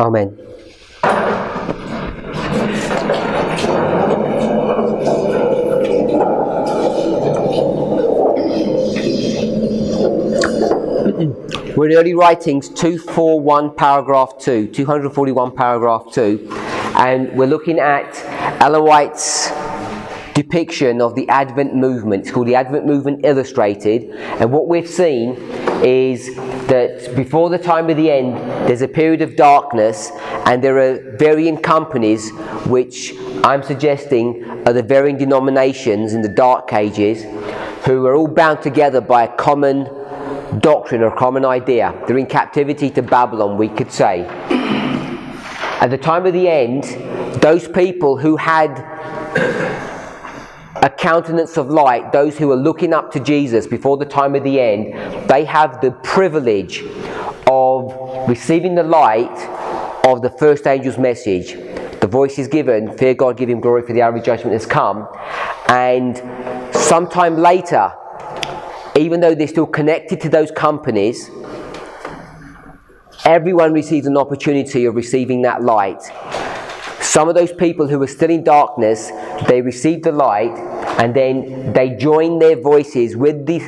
Amen. We're in Early Writings 241 paragraph 2, 241 paragraph 2, and we're looking at Ellen White's depiction of the Advent movement. It's called the Advent Movement Illustrated, and what we've seen is that before the time of the end there's a period of darkness, and there are varying companies which I'm suggesting are the varying denominations in the Dark Ages, who are all bound together by a common doctrine or a common idea. They're in captivity to Babylon, we could say. At the time of the end, those people who had a countenance of light, those who are looking up to Jesus before the time of the end, they have the privilege of receiving the light of the first angel's message. The voice is given, fear God, give him glory, for the hour of judgment has come. And sometime later, even though they're still connected to those companies, everyone receives an opportunity of receiving that light. Some of those people who are still in darkness, they receive the light, and then they join their voices with the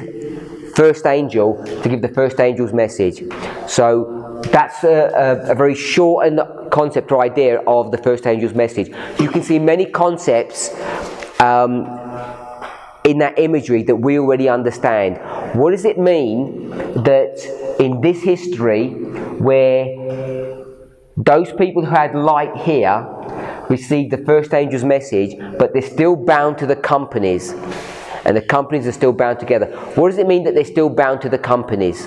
first angel to give the first angel's message. So that's a very short concept or idea of the first angel's message. You can see many concepts in that imagery that we already understand. What does it mean that in this history, where those people who had light here received the first angel's message, but they're still bound to the companies, and the companies are still bound together? What does it mean that they're still bound to the companies?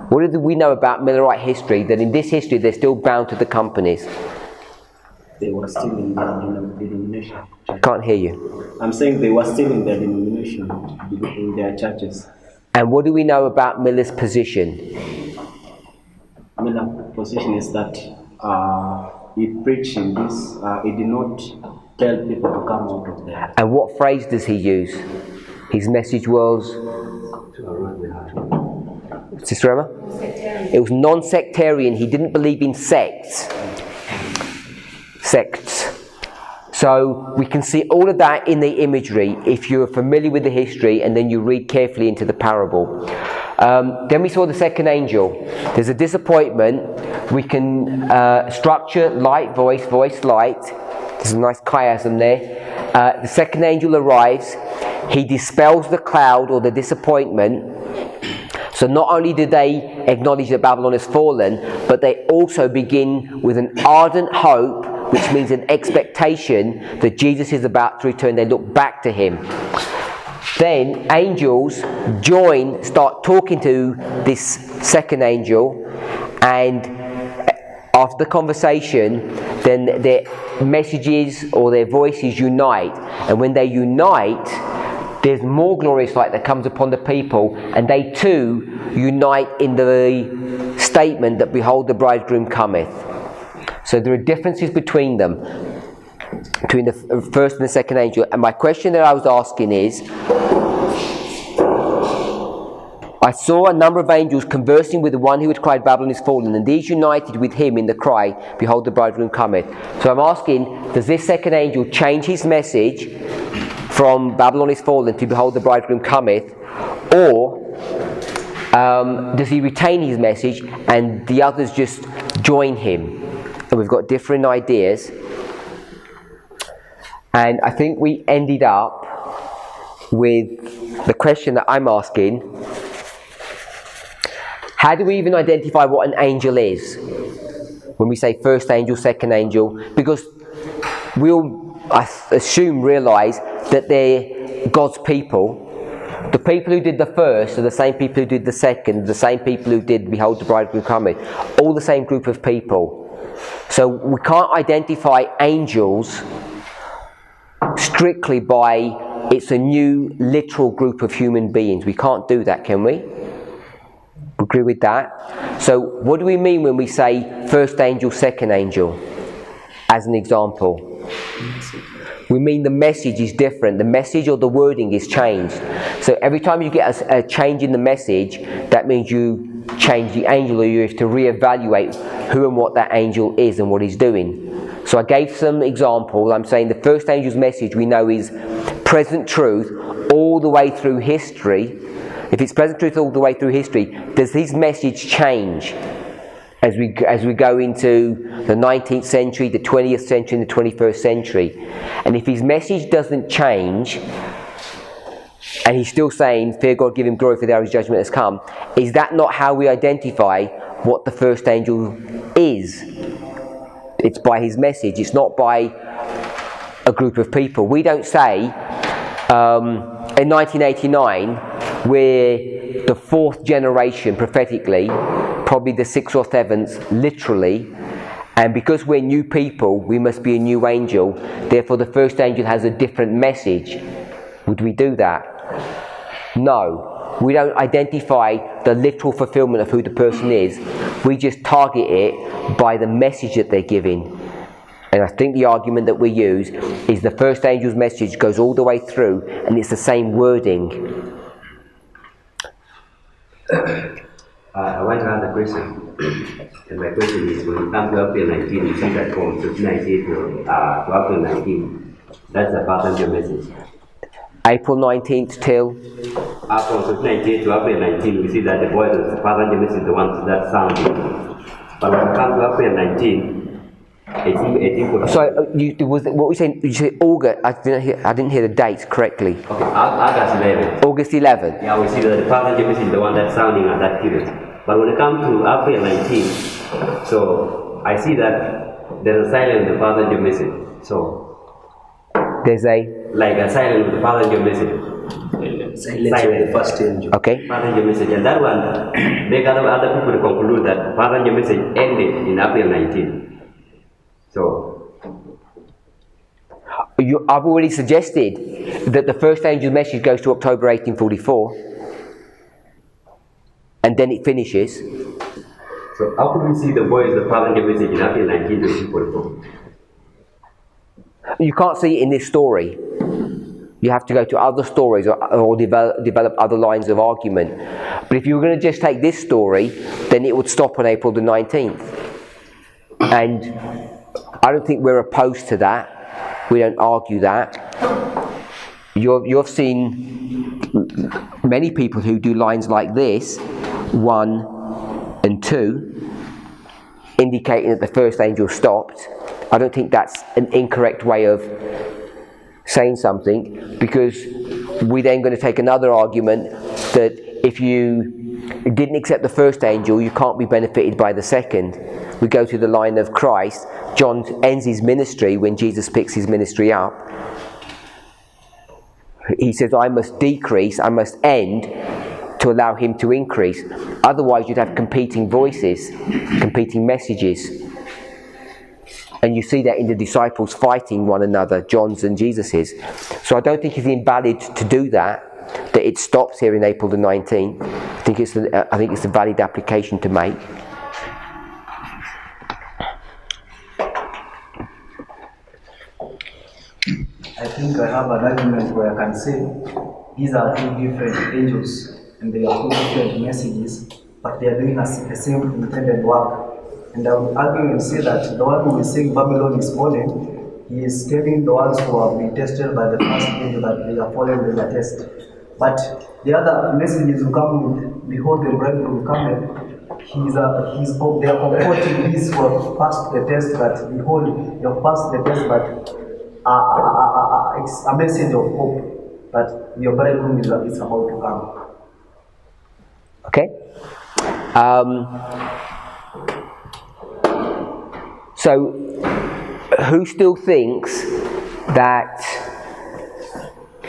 What do we know about Millerite history, that in this history they're still bound to the companies? They were still in their denomination. Can't hear you. I'm saying they were still in their denomination, in their churches. And what do we know about Miller's position? Miller's position is that he preached in this, he did not tell people to come out of there. And what phrase does he use? His message was? Sister Emma? It was non-sectarian. He didn't believe in sects. So we can see all of that in the imagery if you're familiar with the history and then you read carefully into the parable. Then we saw the second angel. There's a disappointment. We can structure light, voice, voice, light. There's a nice chiasm there. The second angel arrives. He dispels the cloud or the disappointment. So not only do they acknowledge that Babylon has fallen, but they also begin with an ardent hope, which means an expectation that Jesus is about to return. They look back to him. Then angels start talking to this second angel, and after the conversation, then their messages or their voices unite. And when they unite, there's more glorious light that comes upon the people, and they too unite in the statement that, behold, the bridegroom cometh. So there are differences between them, between the first and the second angel. And my question that I was asking is, I saw a number of angels conversing with the one who had cried, Babylon is fallen, and these united with him in the cry, behold, the bridegroom cometh. So I'm asking, does this second angel change his message from Babylon is fallen to behold, the bridegroom cometh, or does he retain his message and the others just join him? And we've got different ideas, and I think we ended up with the question that I'm asking: how do we even identify what an angel is when we say first angel, second angel? Because we'll, I assume, realize that they're God's people. The people who did the first are the same people who did the second, the same people who did behold the bridegroom cometh, all the same group of people. So we can't identify angels strictly by it's a new literal group of human beings. We can't do that, can we? Agree with that? So what do we mean when we say first angel, second angel, as an example? We mean the message is different. The message or the wording is changed. So every time you get a change in the message, that means you change the angel, or you have to reevaluate who and what that angel is and what he's doing. So I gave some examples. I'm saying the first angel's message we know is present truth all the way through history. If it's present truth all the way through history, does his message change as we go into the 19th century, the 20th century, and the 21st century? And if his message doesn't change, and he's still saying, fear God, give him glory, for the hour of his judgment has come, is that not how we identify what the first angel is? It's by his message. It's not by a group of people. We don't say, in 1989, we're the fourth generation prophetically, probably the sixth or seventh literally, and because we're new people, we must be a new angel. Therefore, the first angel has a different message. Would we do that? No. We don't identify the literal fulfillment of who the person is. We just target it by the message that they're giving. And I think the argument that we use is the first angel's message goes all the way through, and it's the same wording. I want to ask a question. And my question is, when it comes to April 19, you see that from 19 to April 19, that's the first angel message. April 19th till? From 19 to April 19, we see that the voice of the first angel message is the one that sounding. But when it comes to April 19, 18. Sorry, what were you saying? You said August. I didn't hear the dates correctly. Okay, August 11. August 11. Yeah, we see that the first angel message is the one that's sounding at that period. But when it comes to April 19, so I see that there's a silence in the first angel message. So there's a silence with the first angel message. Silent. The first angel. Okay. First angel message, and that one make other people to conclude that first angel message ended in April 19. So, I've already suggested that the first angel's message goes to October 1844, and then it finishes. So how could we see the voice of the first angel message in April 1944? You can't see it in this story. You have to go to other stories or develop other lines of argument. But if you were going to just take this story, then it would stop on April the 19th. And I don't think we're opposed to that. We don't argue that. You've seen many people who do lines like this, 1 and 2, indicating that the first angel stopped. I don't think that's an incorrect way of saying something, because we're then going to take another argument that if you didn't accept the first angel, you can't be benefited by the second. We go to the line of Christ. John ends his ministry when Jesus picks his ministry up. He says, I must decrease, I must end to allow him to increase. Otherwise you'd have competing voices, competing messages. And you see that in the disciples fighting one another, John's and Jesus's. So I don't think it's invalid to do that it stops here in April the 19th. I think it's a valid application to make. I think I have an argument where I can say these are two different angels and they are two different messages, but they are doing the same intended work. And I would argue and say that the one who is saying Babylon is fallen, he is telling the ones who have been tested by the first angel that they are fallen in the test. But the other messages who come with, behold the bridegroom cometh, they are comforting these who have passed the test, that behold, you have passed the test, but it's a message of hope that your bridegroom is about to come. Okay. So, who still thinks that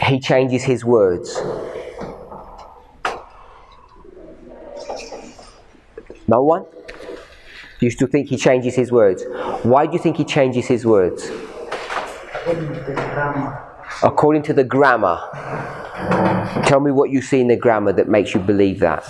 he changes his words? No one? You still think he changes his words? Why do you think he changes his words? According to the grammar. Tell me what you see in the grammar that makes you believe that.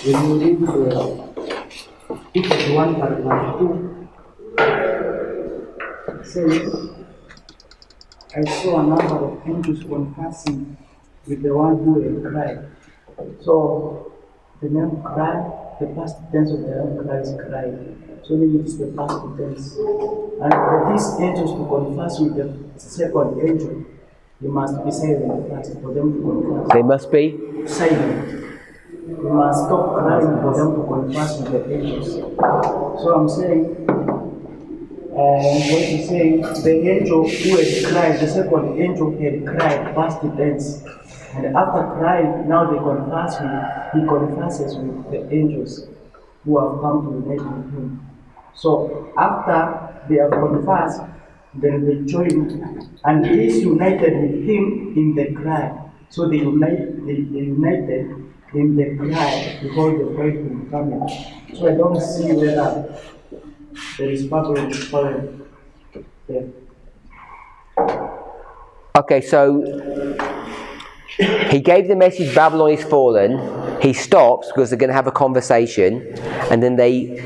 when you read the 51 paragraph 2, it says, I saw a number of angels conversing with the one who had cried. So the name cry, the past tense of the name cry is cried. So it's the past tense. And for these angels to converse with the second angel, you must be silent first for them to converse. They must be Silent. You must stop crying for them to converse with the angels. So I'm saying, what he's saying, the angel who had cried, the second angel had cried, past tense. And after crying, now he converses with the angels who have come to unite with him. So after they have conversed, then they join, and he's united with him in the cry. So they united in the cry because the bridegroom coming. So I don't see whether there is problem there. okay. So he gave the message, Babylon is fallen. He stops because they're going to have a conversation, and then they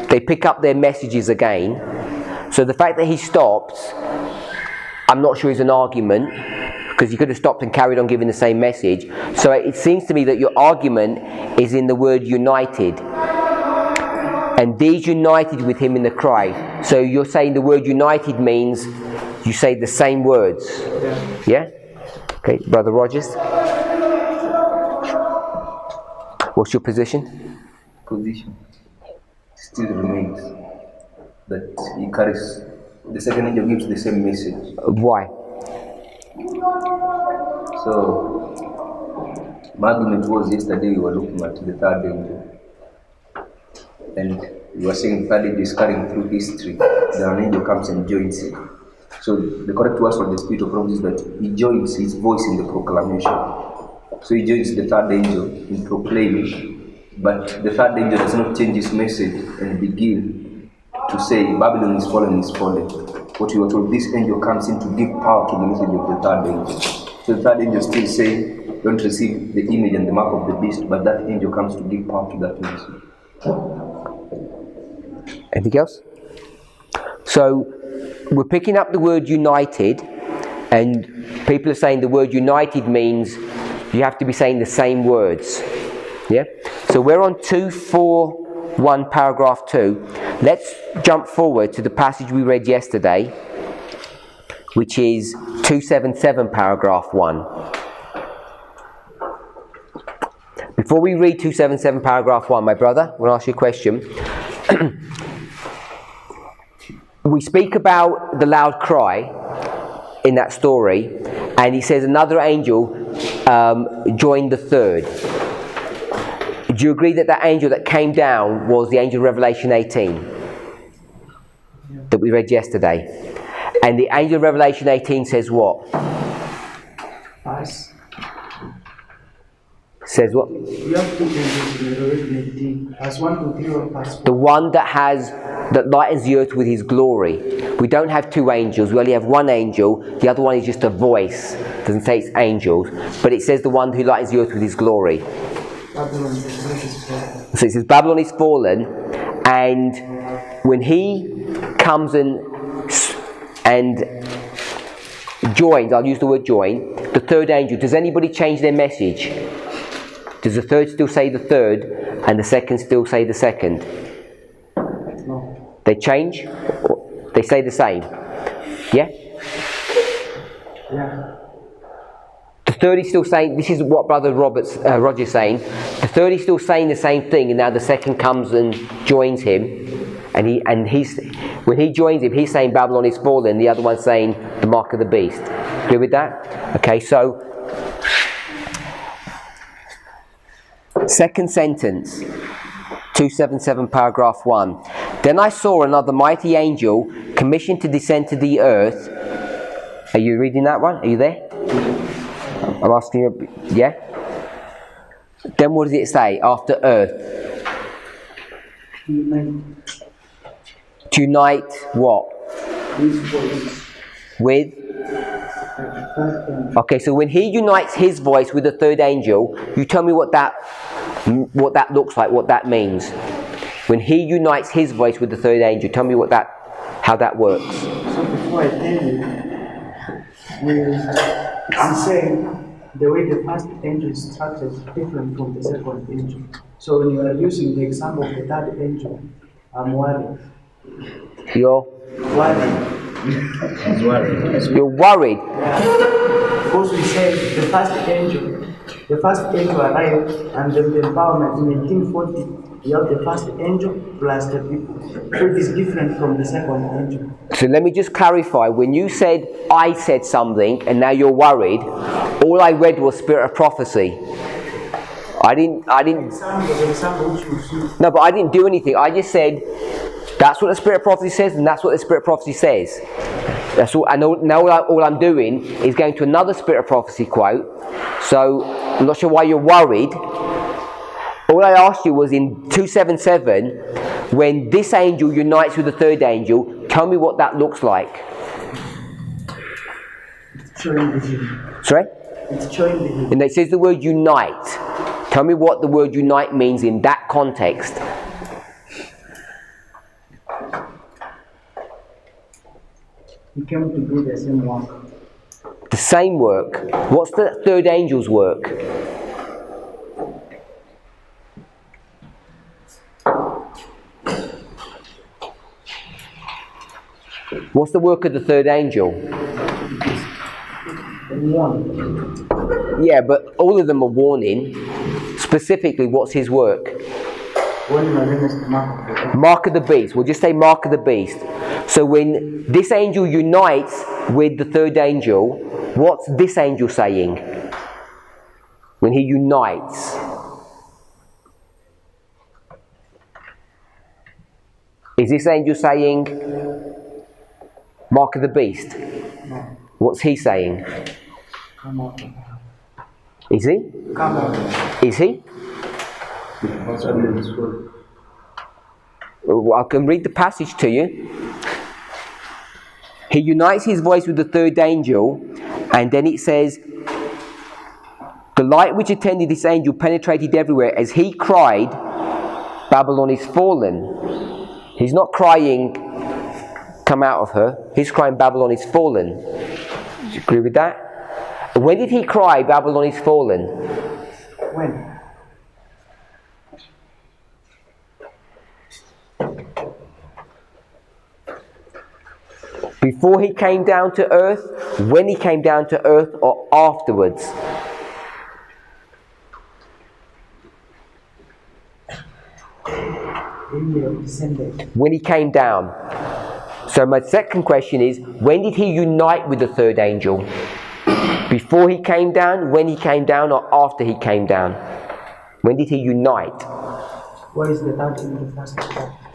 pick up their messages again. So the fact that he stopped, I'm not sure is an argument, because he could have stopped and carried on giving the same message. So it seems to me that your argument is in the word united. And these united with him in the cry. So you're saying the word united means you say the same words. Yeah? Okay, Brother Rogers. What's your position? Position still remains that he carries, the second angel gives the same message. Why? So my argument was, yesterday we were looking at the third angel, and we were saying the third angel is carrying through history. Then an angel comes and joins it. So the correct words from the Spirit of prophecy is that he joins his voice in the proclamation. So he joins the third angel in proclaiming, but the third angel does not change his message and begin to say Babylon is fallen, is fallen. What you are told, this angel comes in to give power to the message of the third angel. So the third angel still saying, don't receive the image and the mark of the beast, but that angel comes to give power to that message. Anything else? So we're picking up the word united, and people are saying the word united means you have to be saying the same words. Yeah? So we're on 241 paragraph 2. Let's jump forward to the passage we read yesterday, which is 277 paragraph 1. Before we read 277 paragraph 1, my brother, I want to ask you a question. We speak about the loud cry in that story, and he says another angel joined the third. Do you agree that that angel that came down was the angel of Revelation 18 that we read yesterday? And the angel of Revelation 18 says what? Pass. Says what? You have two angels in Revelation 18. Pass 1 to 3 or pass 4. The one that lightens the earth with his glory. We don't have two angels, we only have one angel. The other one is just a voice. It doesn't say it's angels, but it says the one who lightens the earth with his glory. Babylon is fallen. So it says Babylon is fallen, and when he comes and joins, I'll use the word join, the third angel, does anybody change their message? Does the third still say the third, and the second still say the second? No. They change? They say the same? Yeah? Yeah. The third is still saying, this is what Brother Roger's saying, the third is still saying the same thing, and now the second comes and joins him, and he's when he joins him, he's saying Babylon is fallen, the other one's saying the mark of the beast. Agree with that? Okay, so second sentence, 277 paragraph 1. Then I saw another mighty angel commissioned to descend to the earth. Are you reading that one? Are you there? I'm asking you, yeah? Then what does it say after earth? To unite what? With? Okay, so when he unites his voice with the third angel, you tell me what that what that looks like, what that means. When he unites his voice with the third angel, tell me how that works. So before I tell you, I'm saying the way the first angel is structured is different from the second angel. So when you are using the example of the third angel, I'm worried. You're Worried. You're worried. Yeah. Because we said the first angel arrived, and then the empowerment in 1840, you have the first angel plus the people. So it is different from the second angel. So let me just clarify. When you said I said something and now you're worried, all I read was spirit of prophecy. I didn't. The example which you see. No, but I didn't do anything. I just said that's what the spirit of prophecy says, and that's what the spirit of prophecy says. That's all. I know. Now all I'm doing is going to another spirit of prophecy quote. So I'm not sure why you're worried. All I asked you was in 277, when this angel unites with the third angel, tell me what that looks like. It's showing the him. Sorry? It's showing the him. And it says the word unite. Tell me what the word unite means in that context. He came to do the same work. The same work. What's the third angel's work? What's the work of the third angel? One. Yeah, but all of them are warning. Specifically, what's his work? One against the mark of the beast. Mark of the beast. We'll just say mark of the beast. So when this angel unites with the third angel, what's this angel saying? When he unites. Is this angel saying mark of the beast? No. What's he saying? Come out. Is he? Come out. Is he? Well, I can read the passage to you. He unites his voice with the third angel, and then it says, the light which attended this angel penetrated everywhere as he cried, Babylon is fallen. He's not crying, come out of her. He's crying, Babylon is fallen. Do you agree with that? When did he cry, Babylon is fallen? When? Before he came down to earth, when he came down to earth, or afterwards? When he descended. When he came down. So my second question is, when did he unite with the third angel? Before he came down, when he came down, or after he came down? When did he unite? Where is the third angel first?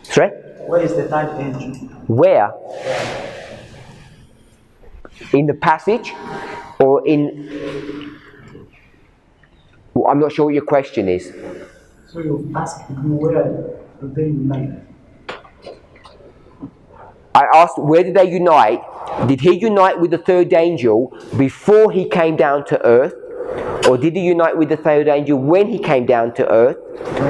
Sorry? Where is the third angel? Where? In the passage? Or in... Well, I'm not sure what your question is. So you asked me where do they unite? I asked, where did they unite? Did he unite with the third angel before he came down to earth? Or did he unite with the third angel when he came down to earth?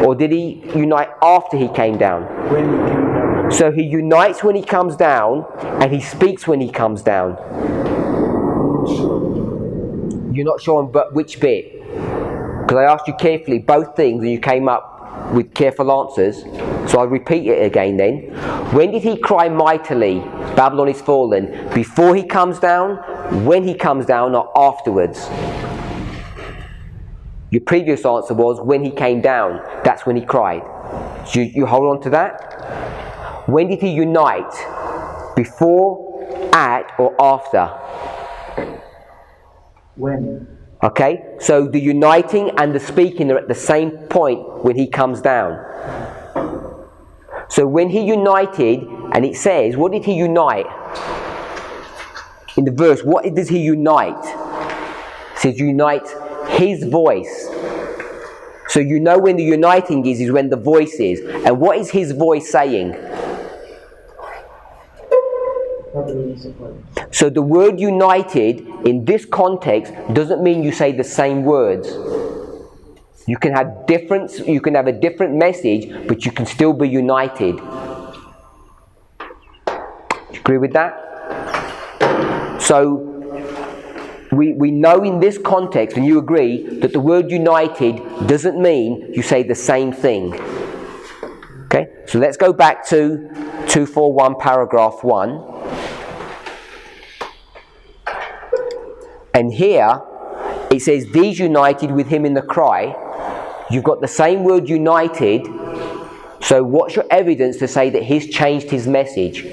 Or did he unite after he came down? When he came down. So he unites when he comes down, and he speaks when he comes down. You're not sure on but which bit? Because I asked you carefully both things and you came up with careful answers. So I'll repeat it again then. When did he cry mightily, Babylon is fallen? Before he comes down, when he comes down, or afterwards? Your previous answer was when he came down. That's when he cried. So you hold on to that? When did he unite? Before, at, or after? When? Okay, so the uniting and the speaking are at the same point when he comes down. So when he united, and it says, what did he unite? In the verse, what does he unite? It says unite his voice. So you know when the uniting is when the voice is. And what is his voice saying? So the word united in this context doesn't mean you say the same words. You can have a different message, but you can still be united. Do you agree with that? So we know in this context, and you agree, that the word united doesn't mean you say the same thing. Okay, so let's go back to 241 paragraph 1. And here it says, these united with him in the cry. You've got the same word united. So what's your evidence to say that he's changed his message?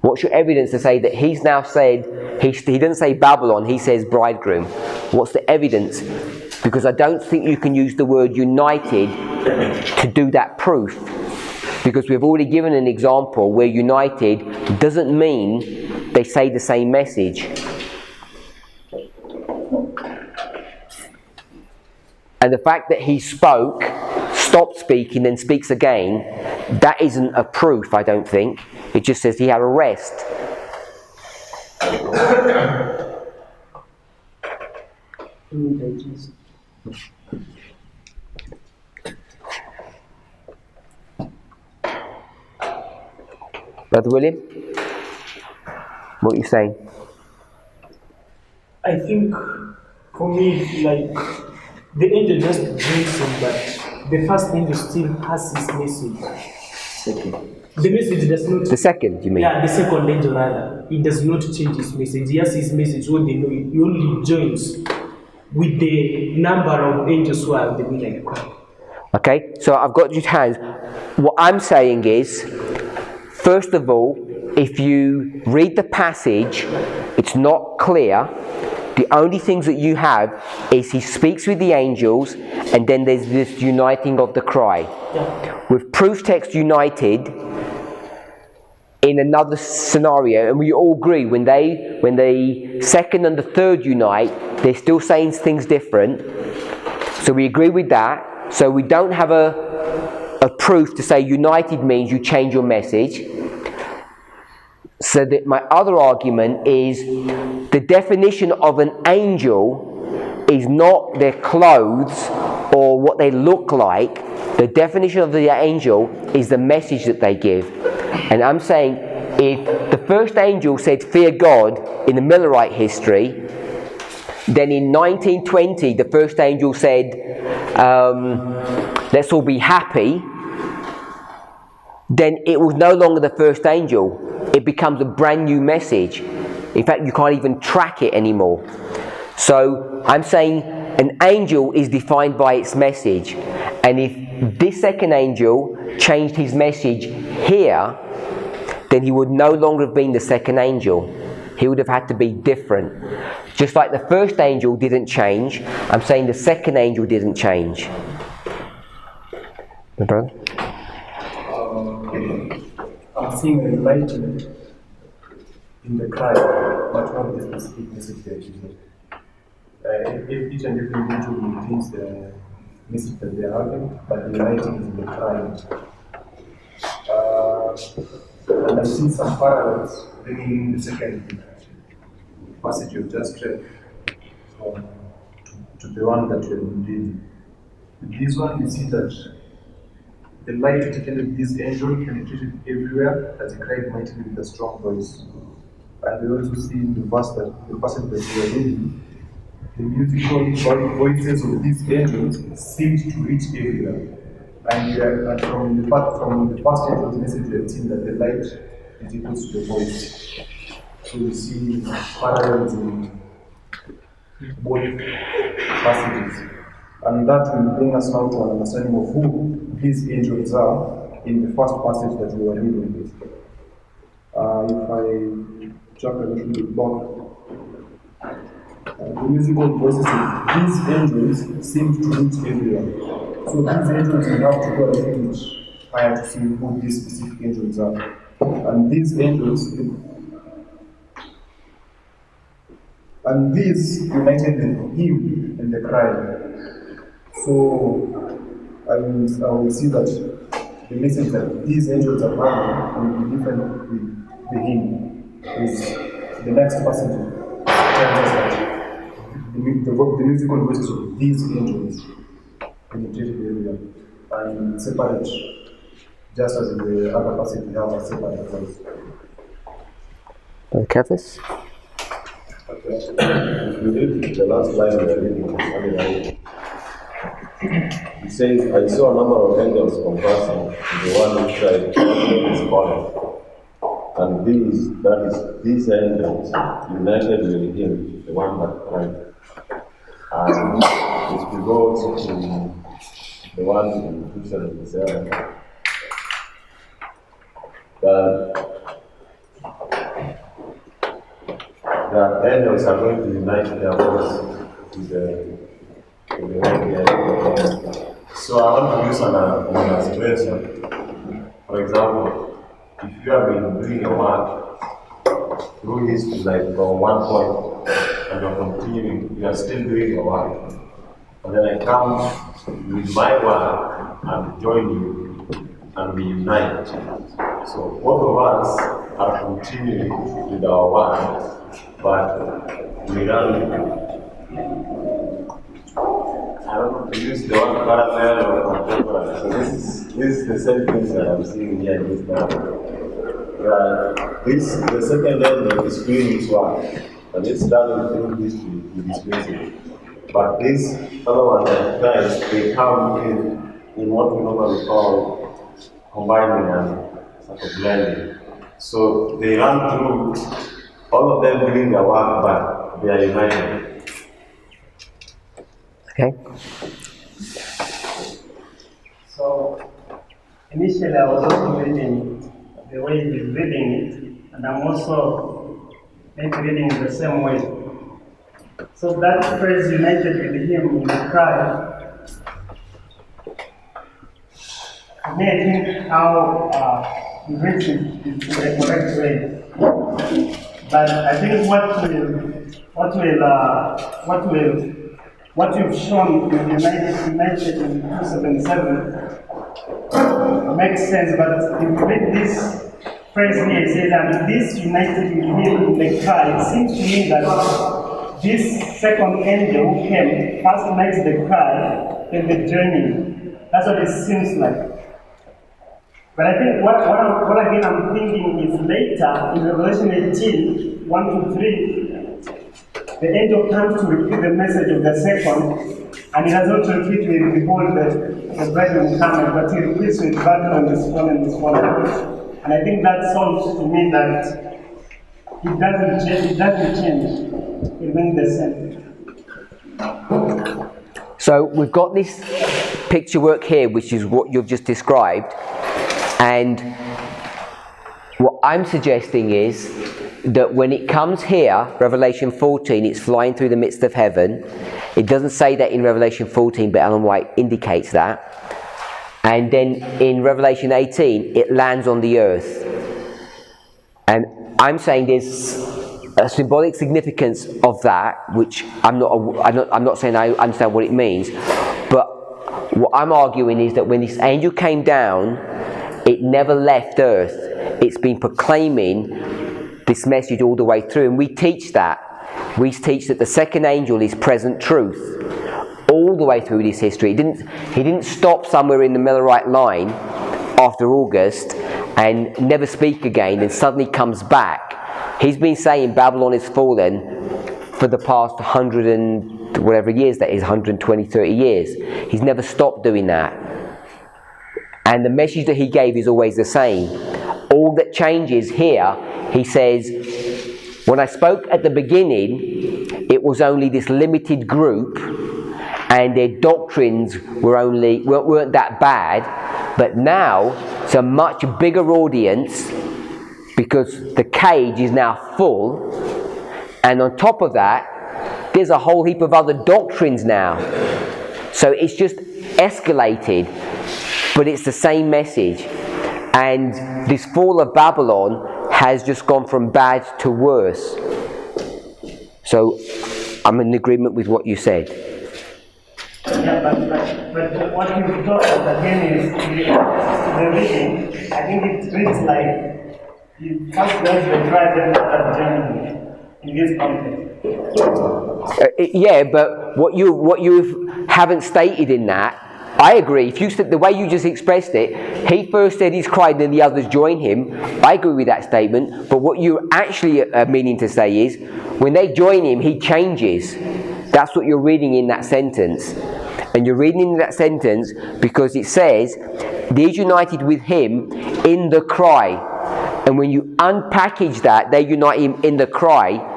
What's your evidence to say that he's now said, he doesn't say Babylon, he says bridegroom? What's the evidence? Because I don't think you can use the word united to do that proof. Because we've already given an example where united doesn't mean they say the same message. And the fact that he spoke, stopped speaking, then speaks again, that isn't a proof, I don't think. It just says he had a rest. Brother William, what are you saying? I think for me, like, the angel just brings him, but the first angel still has his message. The message does not. The second, you mean? Yeah, the second angel rather. He does not change his message. He has his message when they know it. He only joins with the number of angels who are the midnight cry. Okay, so I've got your hands. What I'm saying is, first of all, if you read the passage, it's not clear. The only things that you have is he speaks with the angels, and then there's this uniting of the cry. Yeah. With proof text united in another scenario, and we all agree when the second and the third unite, they're still saying things different. So we agree with that. So we don't have a proof to say united means you change your message. So that my other argument is the definition of an angel is not their clothes or what they look like. The definition of the angel is the message that they give. And I'm saying if the first angel said fear God in the Millerite history, then in 1920 the first angel said let's all be happy, then it was no longer the first angel. It becomes a brand new message. In fact, you can't even track it anymore. So I'm saying an angel is defined by its message. And if this second angel changed his message here, then he would no longer have been the second angel. He would have had to be different. Just like the first angel didn't change, I'm saying the second angel didn't change. My brother? I'm seeing enlightenment in the cry, but not the specific message they are giving. If each and every individual maintains the message that they are having, but the enlightenment is in the crying. And I've seen some parallels bringing the second passage you've just read to the one that you're reading. With this one, you see that the light indicated this angel penetrated everywhere as he cried mightily with a strong voice. And we also see in the passage that we are reading, the musical voices of these angels seemed to reach everywhere. And from the first angel's message, we have seen that the light is equal to the voice. So we see parallels in both passages. And that will bring us now to an understanding of who these angels are in the first passage that we were reading with. If I jump a little bit back, the musical voices of these angels seem to reach everywhere. So these angels will have to go a little bit higher to see who these specific angels are. And these angels, and these united with him in the cry. So I will see that the message that these angels are having will be different with the hymn. Is the next passage tells us that the musical voices of these angels penetrated everywhere and separate, just as in the other passage we have a separate voice. Kefis? Okay. If we read the last line of the reading, it says, I saw a number of angels conversing, the one who cried, "Babylon is fallen." And these angels united with him, the one that cried. And if we go to the one in 277, the angels are going to unite their voice with the So I want to use an illustration. For example, if you have been doing your work through history, like from one point, and you're continuing, you are still doing your work, and then I come with my work and join you, and we unite. So both of us are continuing with our work, but we run. I don't know to use the word parallel or contemporary. So this is the same thing that I'm seeing here in this now. The second angel is doing his work, and it's done through history with his message. But this other one that Christ, they come in what we normally call combining and sort of blending. So they run through, all of them doing their work, but they are united. Okay. So initially I was also reading the way he's reading it, and I'm also maybe reading it the same way. So that phrase united with him in the cry, for me I think how he reads it is the correct way. But I think what you've shown in United in 277 makes sense, but if you read this phrase here, it says that this united with him in the cry. It seems to me that this second angel who came first makes the cry, then the journey. That's what it seems like. But I think what again I'm thinking is later in Revelation 18, 1-3, the angel comes to repeat the message of the second, and he does not repeat with behold the brethren coming, but he repeats with Babylon is fallen, is fallen. And I think that solves to me that it doesn't change, it remains the same. So we've got this picture work here, which is what you've just described, and what I'm suggesting is that when it comes here, Revelation 14, it's flying through the midst of heaven. It doesn't say that in Revelation 14, but Ellen White indicates that. And then in Revelation 18, it lands on the earth. And I'm saying there's a symbolic significance of that, which I'm not saying I understand what it means, but what I'm arguing is that when this angel came down, it never left earth. It's been proclaiming this message all the way through, and we teach that. We teach that the second angel is present truth all the way through this history. He didn't stop somewhere in the Millerite line after August and never speak again and suddenly comes back. He's been saying Babylon is fallen for the past 100 and whatever years that is, 120, 30 years. He's never stopped doing that. And the message that he gave is always the same. All that changes here, he says, when I spoke at the beginning, it was only this limited group, and their doctrines weren't that bad. But now it's a much bigger audience because the cage is now full, and on top of that, there's a whole heap of other doctrines now. So it's just escalated, but it's the same message. And this fall of Babylon has just gone from bad to worse. So I'm in agreement with what you said. Yeah, but what you've taught us again is the reading. I think it reads like you first does the drive and the journey in this context. Yeah, but what you haven't stated in that, I agree. If you said the way you just expressed it, he first said he's cried, then the others join him. I agree with that statement. But what you're actually meaning to say is, when they join him, he changes. That's what you're reading in that sentence. And you're reading in that sentence because it says, they're united with him in the cry. And when you unpackage that, they unite him in the cry.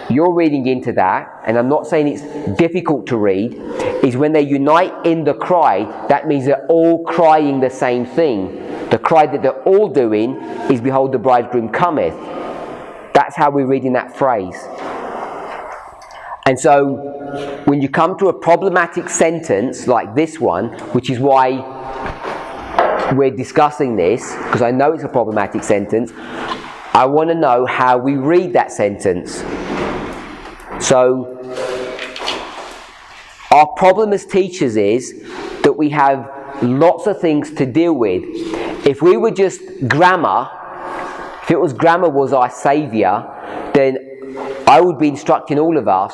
You're reading into that, and I'm not saying it's difficult to read, is when they unite in the cry, that means they're all crying the same thing. The cry that they're all doing is, behold, the bridegroom cometh. That's how we're reading that phrase. And so, when you come to a problematic sentence like this one, which is why we're discussing this, because I know it's a problematic sentence, I want to know how we read that sentence. So, our problem as teachers is that we have lots of things to deal with. If we were just grammar, if it was grammar was our saviour, then I would be instructing all of us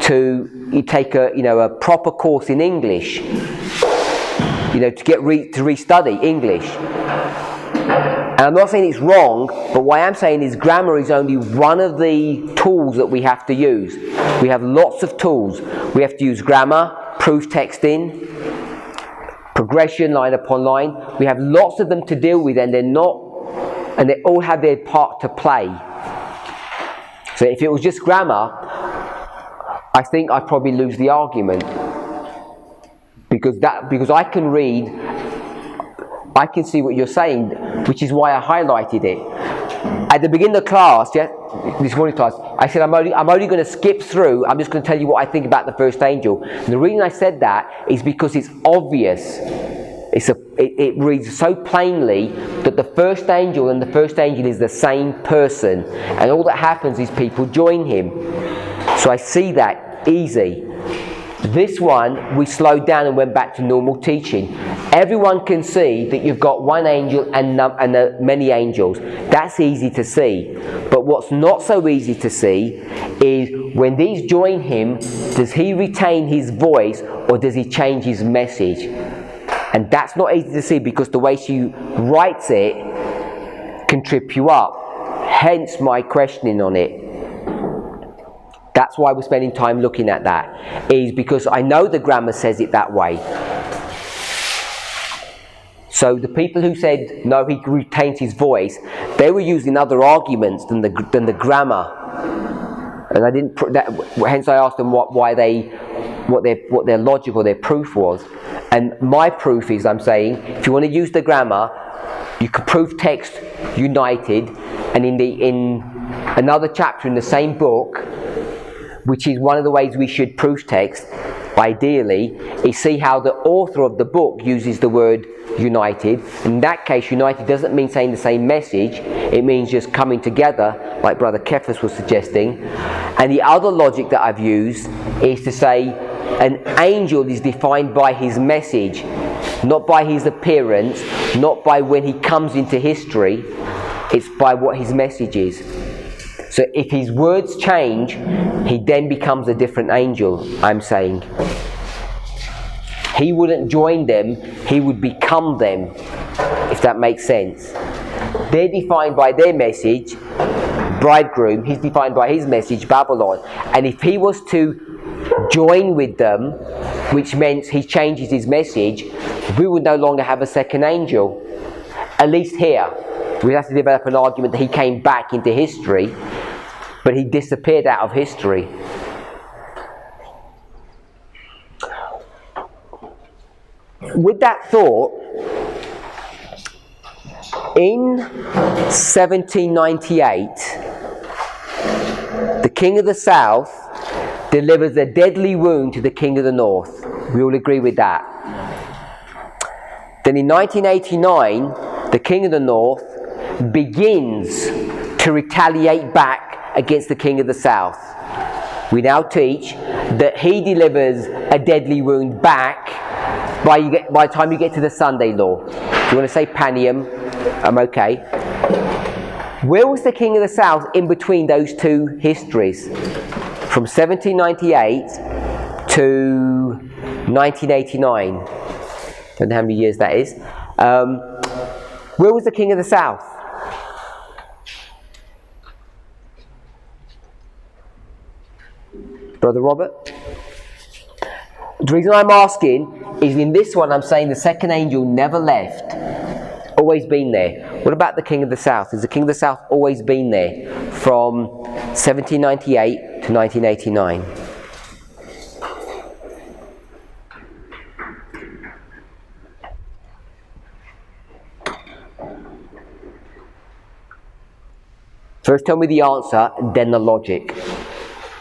to take a proper course in English, to restudy English. And I'm not saying it's wrong, but what I am saying is grammar is only one of the tools that we have to use. We have lots of tools. We have to use grammar, proof texting, progression, line upon line. We have lots of them to deal with, and they all have their part to play. So if it was just grammar, I think I'd probably lose the argument. Because I can read, I can see what you're saying, which is why I highlighted it. At the beginning of the class, this morning class, I said I'm only going to skip through. I'm just going to tell you what I think about the first angel. And the reason I said that is because it's obvious. It reads so plainly that the first angel and the first angel is the same person, and all that happens is people join him. So I see that easy. This one, we slowed down and went back to normal teaching. Everyone can see that you've got one angel and many angels. That's easy to see. But what's not so easy to see is when these join him, does he retain his voice or does he change his message? And that's not easy to see because the way she writes it can trip you up. Hence my questioning on it. That's why we're spending time looking at that, is because I know the grammar says it that way. So the people who said, no, he retains his voice, they were using other arguments than the grammar. And I didn't, hence I asked them what their logic or their proof was. And my proof is, I'm saying, if you want to use the grammar, you could proof text united, and in another chapter in the same book, which is one of the ways we should proof text, ideally, is see how the author of the book uses the word united. In that case, united doesn't mean saying the same message, it means just coming together, like Brother Kefas was suggesting. And the other logic that I've used is to say an angel is defined by his message, not by his appearance, not by when he comes into history, it's by what his message is. So if his words change, he then becomes a different angel, I'm saying. He wouldn't join them, he would become them, if that makes sense. They're defined by their message, bridegroom, he's defined by his message, Babylon. And if he was to join with them, which meant he changes his message, we would no longer have a second angel. At least here. We'd have to develop an argument that he came back into history, but he disappeared out of history. With that thought, in 1798, the King of the South delivers a deadly wound to the King of the North. We all agree with that. Then in 1989, the King of the North begins to retaliate back against the King of the South. We now teach that he delivers a deadly wound back by the time you get to the Sunday law. If you want to say Panium, I'm okay. Where was the King of the South in between those two histories? From 1798 to 1989. Don't know how many years that is. Where was the King of the South? Brother Robert? The reason I'm asking is in this one I'm saying the second angel never left. Always been there. What about the King of the South? Has the King of the South always been there from 1798 to 1989? First tell me the answer, and then the logic,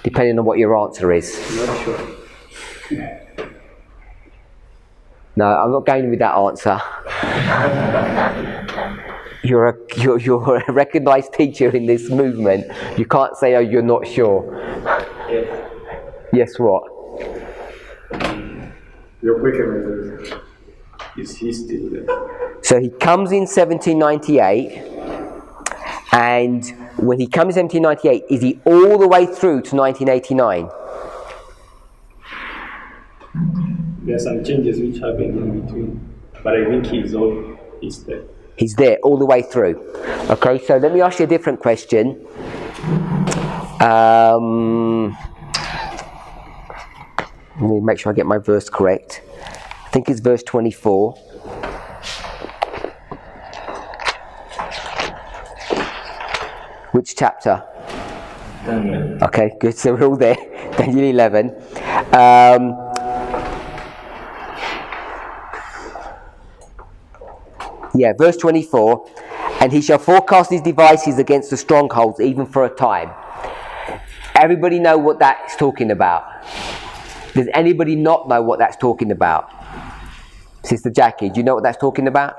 depending on what your answer is. Not sure. No, I'm not going with that answer. You're a recognised teacher in this movement. You can't say, oh, you're not sure. Yes, what? Your quicker is he still there? So he comes in 1798, and when he comes in 1798, is he all the way through to 1989? There are some changes which happen in between, but I think he's there. He's there all the way through. Okay, so let me ask you a different question. Let me make sure I get my verse correct. I think it's verse 24. Which chapter? Daniel. Okay, good. So we're all there. Daniel 11. Yeah, verse 24. And he shall forecast his devices against the strongholds, even for a time. Everybody know what that's talking about? Does anybody not know what that's talking about? Sister Jackie, do you know what that's talking about?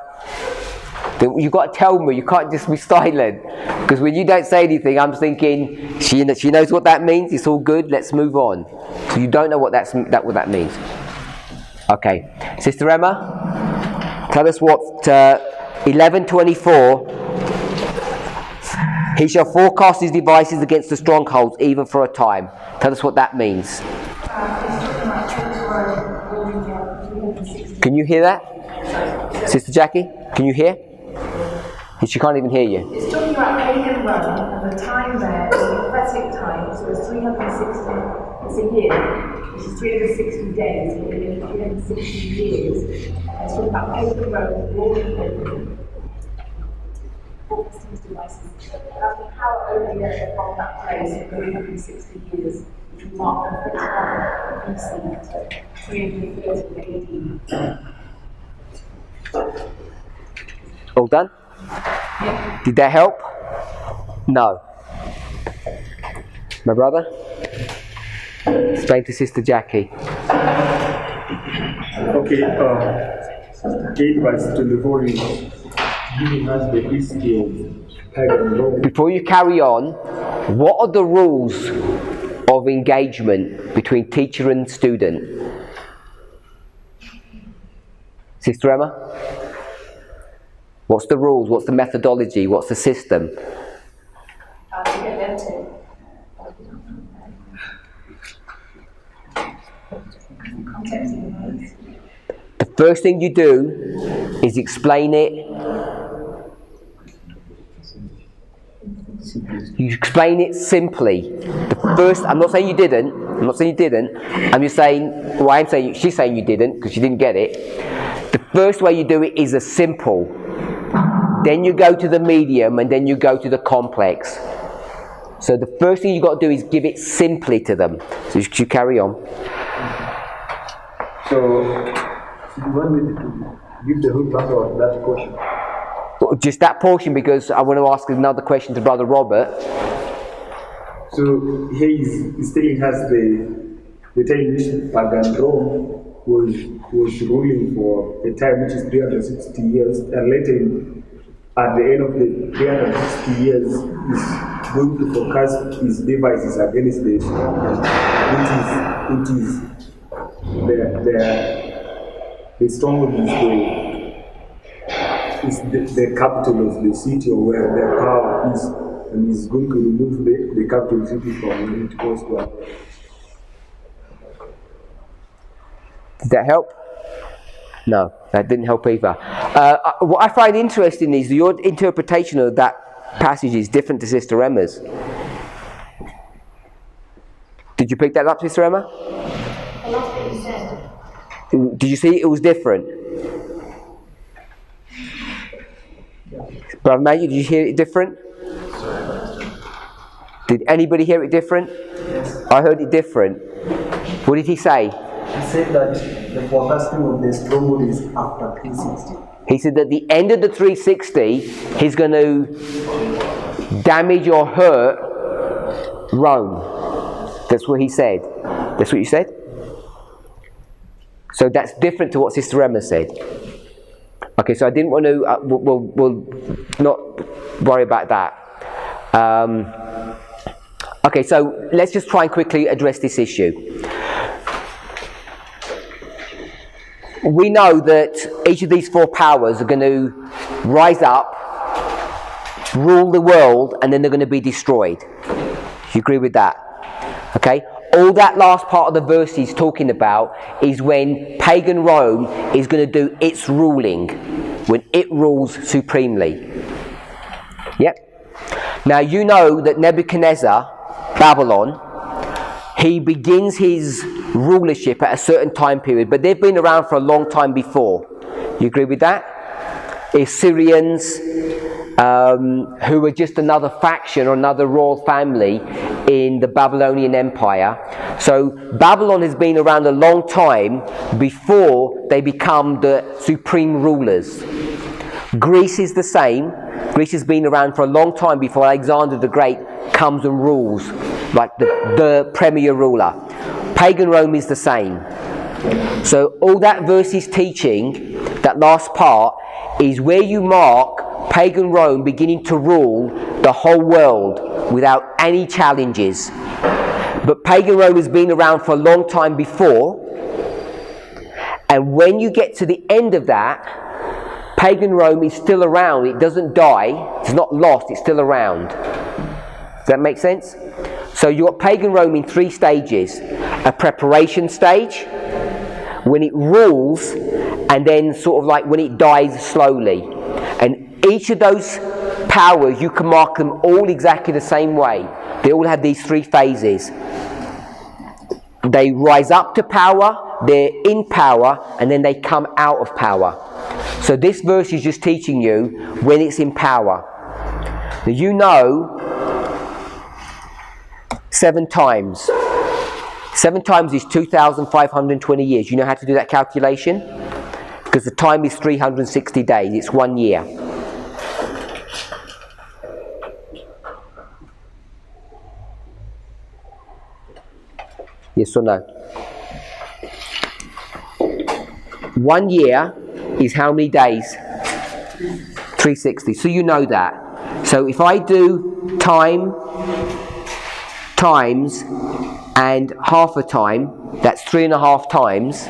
You've got to tell me, you can't just be silent. Because when you don't say anything, I'm thinking, she knows what that means, it's all good, let's move on. So you don't know what that means. Okay, Sister Emma, tell us what 11:24, he shall forecast his devices against the strongholds, even for a time. Tell us what that means. Can you hear that? Sister Jackie, can you hear? She can't even hear you. It's talking about pagan Rome, and the time there is a prophetic time, so it's 360, it's a year, which is 360 days, but within 360 years. It's talking about pagan Rome, ruling over these devices. That's the power over the earth from that place for 360 years, which will mark the 31 BC to 330 AD. All done? Did that help? No. My brother? Explain to Sister Jackie. Okay, 8 verse 24 is giving us the history of pagan Rome. Before you carry on, what are the rules of engagement between teacher and student? Sister Emma? What's the rules? What's the methodology? What's the system? To get them to. Context in the words. The first thing you do is explain it. You explain it simply. The first, I'm not saying you didn't. I'm just saying, well, I'm saying, she's saying you didn't because she didn't get it. The first way you do it is a simple. Then you go to the medium, and then you go to the complex. So the first thing you've got to do is give it simply to them. So you carry on. So, you want me to give the whole answer of that question? Just that portion, because I want to ask another question to Brother Robert. So here he's telling us the time in which pagan Rome was ruling for a time which is 360 years, and later at the end of the 360 years is going to forecast his devices against the stronghold, which is the stronghold is is the capital of the city, or where their power is, and he's going to remove the capital city from where it goes to. Did that help? No, that didn't help either. What I find interesting is your interpretation of that passage is different to Sister Emma's. Did you pick that up, Sister Emma? I lost what you said. Did you see it was different? Brother Matthew, did you hear it different? Did anybody hear it different? Yes. I heard it different. What did he say? He said that the forecasting of the stronghold is after 360. He said that at the end of the 360, he's going to damage or hurt Rome. That's what he said. That's what you said? So that's different to what Sister Emma said. Okay, so I didn't want to, we'll not worry about that. Okay, so let's just try and quickly address this issue. We know that each of these four powers are going to rise up, rule the world, and then they're going to be destroyed. You agree with that? Okay? All that last part of the verse he's talking about is when pagan Rome is going to do its ruling, when it rules supremely. Yep. Now you know that Nebuchadnezzar, Babylon, he begins his rulership at a certain time period, but they've been around for a long time before. You agree with that? Assyrians, who were just another faction or another royal family in the Babylonian Empire. So Babylon has been around a long time before they become the supreme rulers. Greece is the same. Greece has been around for a long time before Alexander the Great comes and rules, like the premier ruler. Pagan Rome is the same. So all that verse is teaching, that last part, is where you mark pagan Rome beginning to rule the whole world without any challenges. But pagan Rome has been around for a long time before, and when you get to the end of that, pagan Rome is still around. It doesn't die. It's not lost. It's still around. Does that make sense? So you've got pagan Rome in three stages. A preparation stage, when it rules, and then sort of like when it dies slowly. And each of those powers, you can mark them all exactly the same way. They all have these three phases. They rise up to power, they're in power, and then they come out of power. So this verse is just teaching you when it's in power. Now you know 7 times. 7 times is 2,520 years. You know how to do that calculation? Because the time is 360 days. It's 1 year. Yes or no? 1 year is how many days? 360. So you know that. So if I do time times and half a time, that's 3.5 times.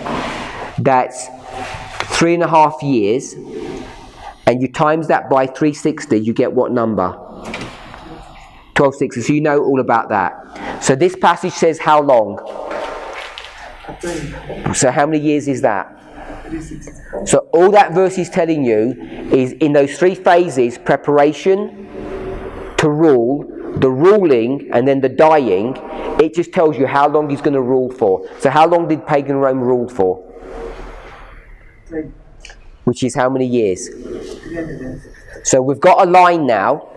That's 3.5 years. And you times that by 360, you get what number? 1260. So you know all about that. So this passage says how long? So how many years is that? So all that verse is telling you is in those 3 phases: preparation to rule, the ruling, and then the dying. It just tells you how long he's going to rule for. So how long did pagan Rome rule for? Which is how many years? So we've got a line now,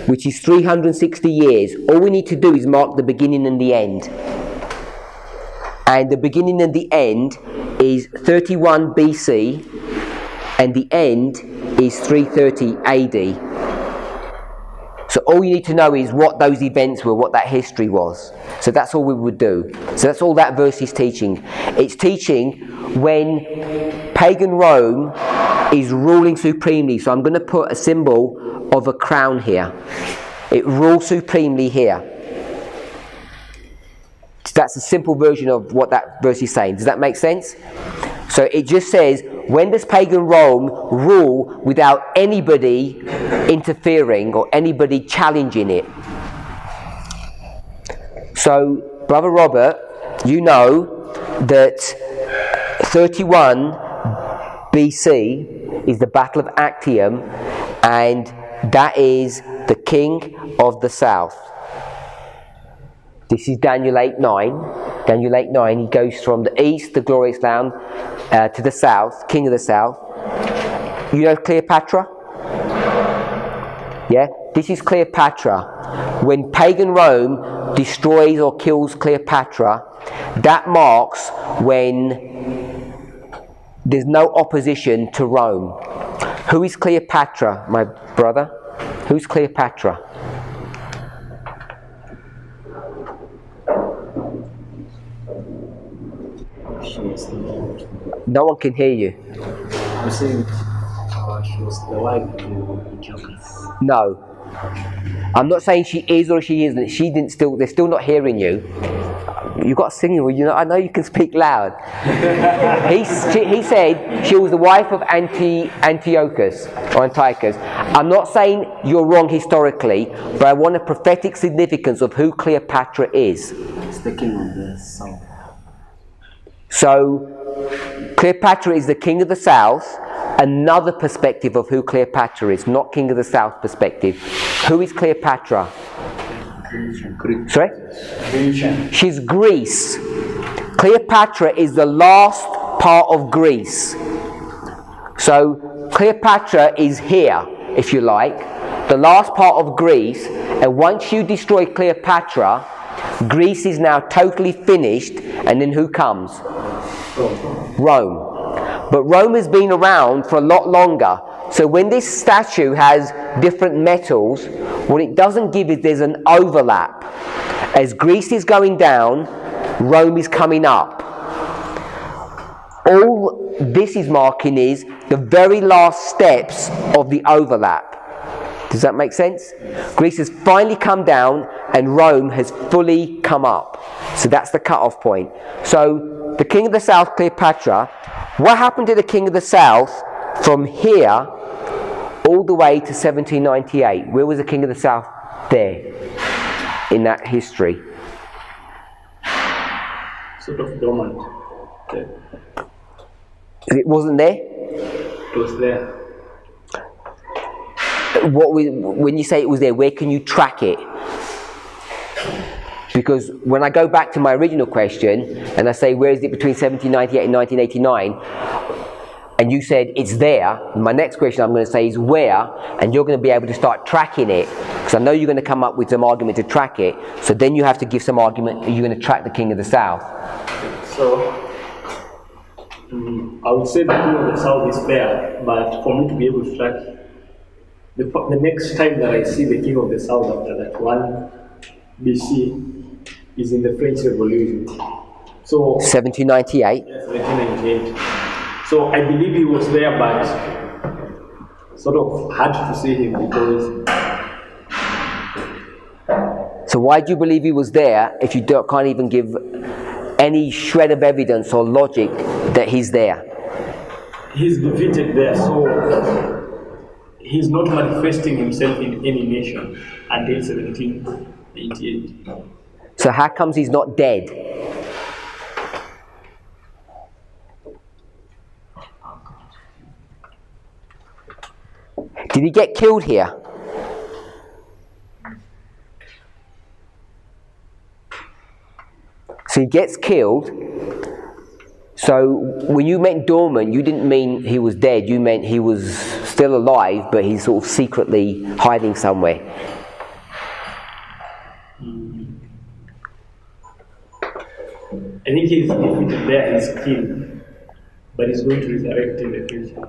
which is 360 years. All we need to do is mark the beginning and the end. And the beginning and the end is 31 BC, and the end is 330 AD. So all you need to know is what those events were, what that history was. So that's all we would do. So that's all that verse is teaching. It's teaching when pagan Rome is ruling supremely. So I'm going to put a symbol of a crown here. It rules supremely here. So that's a simple version of what that verse is saying. Does that make sense? So it just says when does pagan Rome rule without anybody interfering or anybody challenging it? So, Brother Robert, you know that 31 BC is the Battle of Actium, and that is the king of the south. This is Daniel 8:9. Daniel 8:9, he goes from the east, the glorious land, to the south, king of the south. You know Cleopatra? Yeah? This is Cleopatra. When pagan Rome destroys or kills Cleopatra, that marks when there's no opposition to Rome. Who is Cleopatra, my brother? Who's Cleopatra? No one can hear you. I'm saying she was the wife to Antiochus. No. I'm not saying she is or she isn't. They're still not hearing you. You've got to sing it. You know, I know you can speak loud. He said she was the wife of Antiochus. I'm not saying you're wrong historically, but I want a prophetic significance of who Cleopatra is. It's the king of the south. So, Cleopatra is the king of the south. Another perspective of who Cleopatra is, not king of the south perspective. Who is Cleopatra? Sorry? She's Greece. Cleopatra is the last part of Greece. So Cleopatra is here, if you like, the last part of Greece, and once you destroy Cleopatra, Greece is now totally finished, and then who comes? Rome. But Rome has been around for a lot longer. So when this statue has different metals, what it doesn't give is there's an overlap. As Greece is going down, Rome is coming up. All this is marking is the very last steps of the overlap. Does that make sense? Greece has finally come down and Rome has fully come up. So that's the cut-off point. So the king of the south, Cleopatra, what happened to the king of the south from here all the way to 1798? Where was the king of the south there in that history? Sort of dormant. Okay. It wasn't there? It was there. When you say it was there, where can you track it? Because when I go back to my original question and I say where is it between 1798 and 1989, and you said it's there, my next question I'm going to say is where, and you're going to be able to start tracking it, because I know you're going to come up with some argument to track it. So then you have to give some argument. You're going to track the king of the south. So I would say the king of the south is there, but for me to be able to track the next time that I see the king of the south after that 1 BC is in the French Revolution. So 1798. Yes, 1798. So I believe he was there, but sort of hard to see him because. So why do you believe he was there if you can't even give any shred of evidence or logic that he's there? He's defeated there, so he's not manifesting himself in any nation until 1788. So how comes he's not dead? Did he get killed here? So he gets killed. So when you meant dormant, you didn't mean he was dead. You meant he was still alive, but he's sort of secretly hiding somewhere. I think he's defeated there, he's killed, but he's going to resurrect in the future.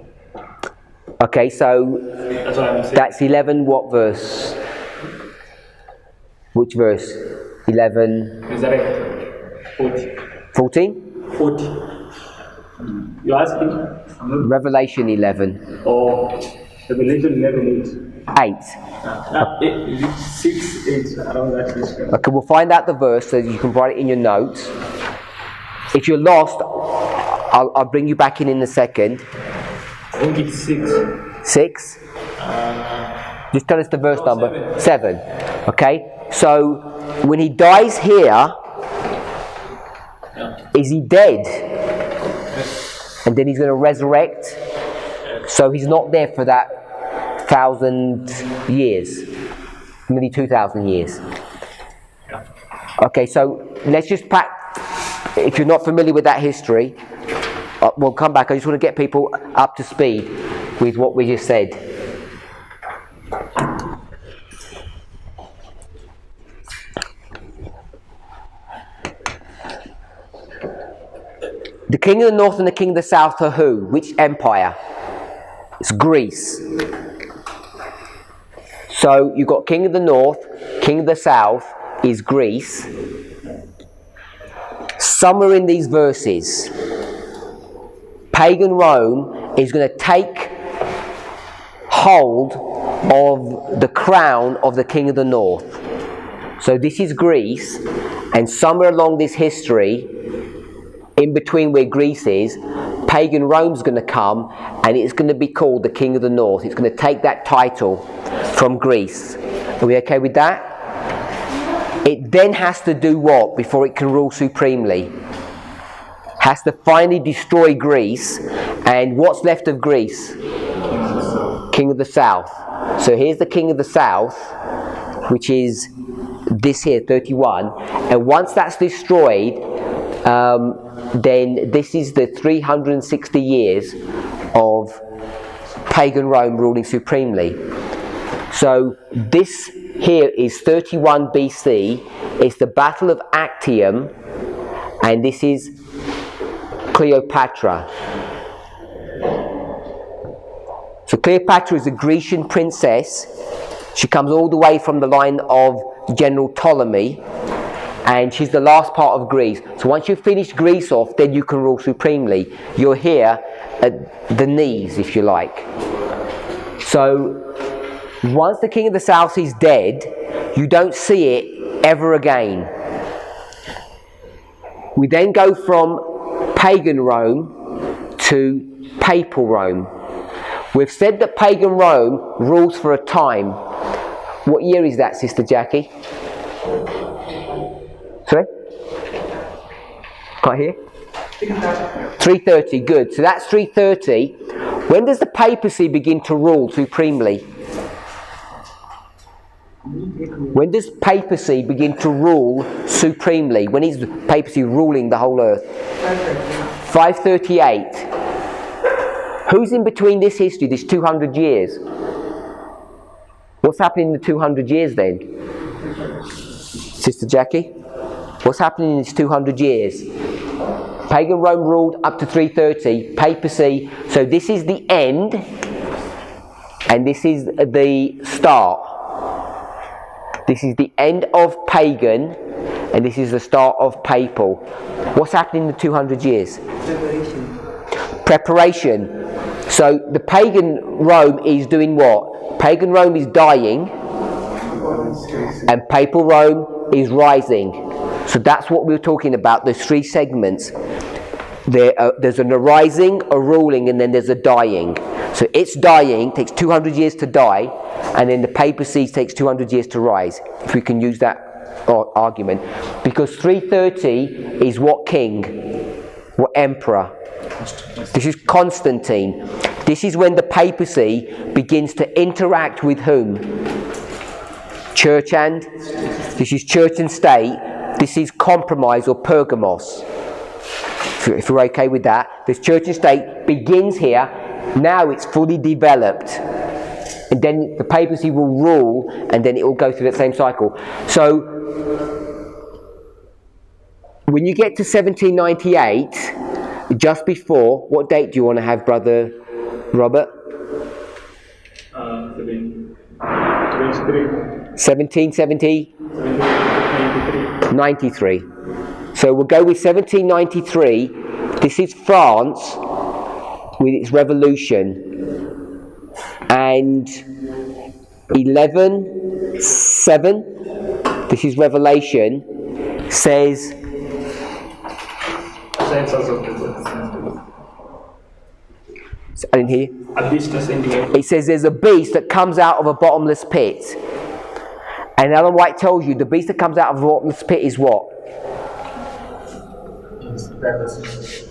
Okay, so That's what I'm saying. that's 11, what verse? Which verse? 11. Resurrect. 40. 14? 40. You're asking? Revelation 11. Or Revelation 11, 8. 6, 8, around that history. Okay, we'll find out the verse so you can write it in your notes. If you're lost, I'll bring you back in a second. think it's 6. 6? Just tell us the verse number. 7. Okay, so when he dies here, is he dead? And then he's going to resurrect? So he's not there for that 1,000 years, nearly 2,000 years. Okay, so let's just if you're not familiar with that history, we'll come back. I just want to get people up to speed with what we just said. The king of the north and the king of the south are who? Which empire? It's Greece. So you've got king of the north, king of the south is Greece. Somewhere in these verses, pagan Rome is going to take hold of the crown of the king of the north. So this is Greece, and somewhere along this history, in between where Greece is, pagan Rome's going to come, and it's going to be called the king of the north. It's going to take that title from Greece. Are we okay with that? It then has to do what before it can rule supremely? Has to finally destroy Greece, and what's left of Greece? King of the south. So here's the king of the south, which is this here, 31, and once that's destroyed, then this is the 360 years of pagan Rome ruling supremely. So this here is 31 BC, it's the Battle of Actium, and this is Cleopatra. So Cleopatra is a Grecian princess. She comes all the way from the line of General Ptolemy, and she's the last part of Greece. So once you've finished Greece off, then you can rule supremely. You're here at the knees, if you like. So once the king of the south is dead, you don't see it ever again. We then go from pagan Rome to papal Rome. We've said that pagan Rome rules for a time. What year is that, Sister Jackie? Sorry? Can't hear? 330, good. So that's 330. When does the papacy begin to rule supremely? When does papacy begin to rule supremely? When is the papacy ruling the whole earth? 538. Who's in between this history, this 200 years? What's happening in the 200 years then? Sister Jackie? What's happening in these 200 years? Pagan Rome ruled up to 330, papacy. So this is the end, and this is the start. This is the end of pagan, and this is the start of papal. What's happening in the 200 years? Preparation. So the pagan Rome is doing what? Pagan Rome is dying, and papal Rome is rising. So that's what we were talking about, those three segments. There's an arising, a ruling, and then there's a dying. So it's dying, takes 200 years to die, and then the papacy takes 200 years to rise, if we can use that argument. Because 330 is what king? What emperor? This is Constantine. This is when the papacy begins to interact with whom? Church and? This is church and state. This is compromise or pergamos. If you're okay with that. This church and state begins here. Now it's fully developed. And then the papacy will rule, and then it will go through that same cycle. So, when you get to 1798, just before, what date do you want to have, Brother Robert? 1770? 93. So we'll go with 1793. This is France with its revolution. And 11:7, this is Revelation, says I didn't hear you. A beast ascending. It says there's a beast that comes out of a bottomless pit. And Ellen White tells you the beast that comes out of a bottomless pit is what? It's purpose.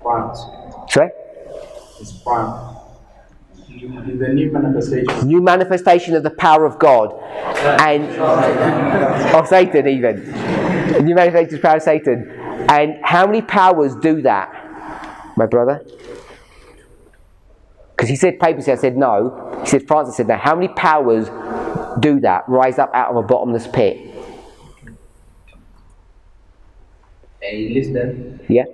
France. Sorry? It's France. The new manifestation. New manifestation of the power of God. And of Satan even. The new manifestation of the power of Satan. And how many powers do that, my brother? Because he said papacy, I said no. He said France, I said no. How many powers do that? Rise up out of a bottomless pit? And list them. Yeah?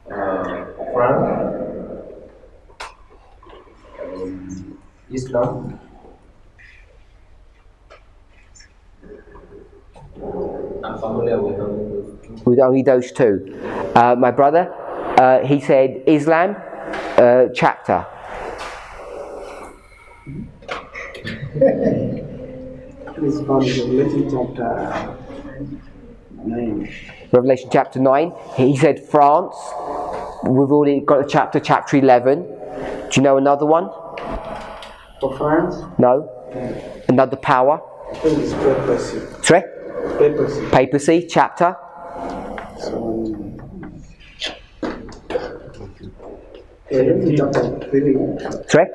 France. Islam. I'm familiar with only those two. With only those two. My brother, he said Islam, chapter. It's found in Revelation chapter 9. Revelation chapter 9. He said France. We've already got a chapter 11. Do you know another one? For France, No? Another power? I think it's papacy. Sorry? Papacy. Papacy, chapter? So, chapter 3. Sorry?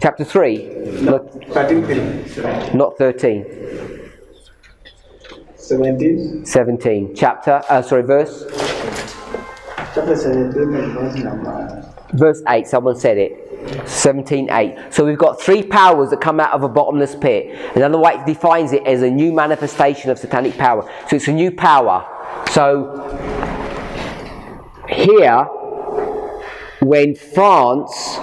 Chapter 3? No, 13. Not 13. 17. 17. Verse? Chapter 17 and verse number. Verse 8, someone said it. 17:8. So we've got three powers that come out of a bottomless pit. And Ellen White defines it as a new manifestation of satanic power. So it's a new power. So here, when France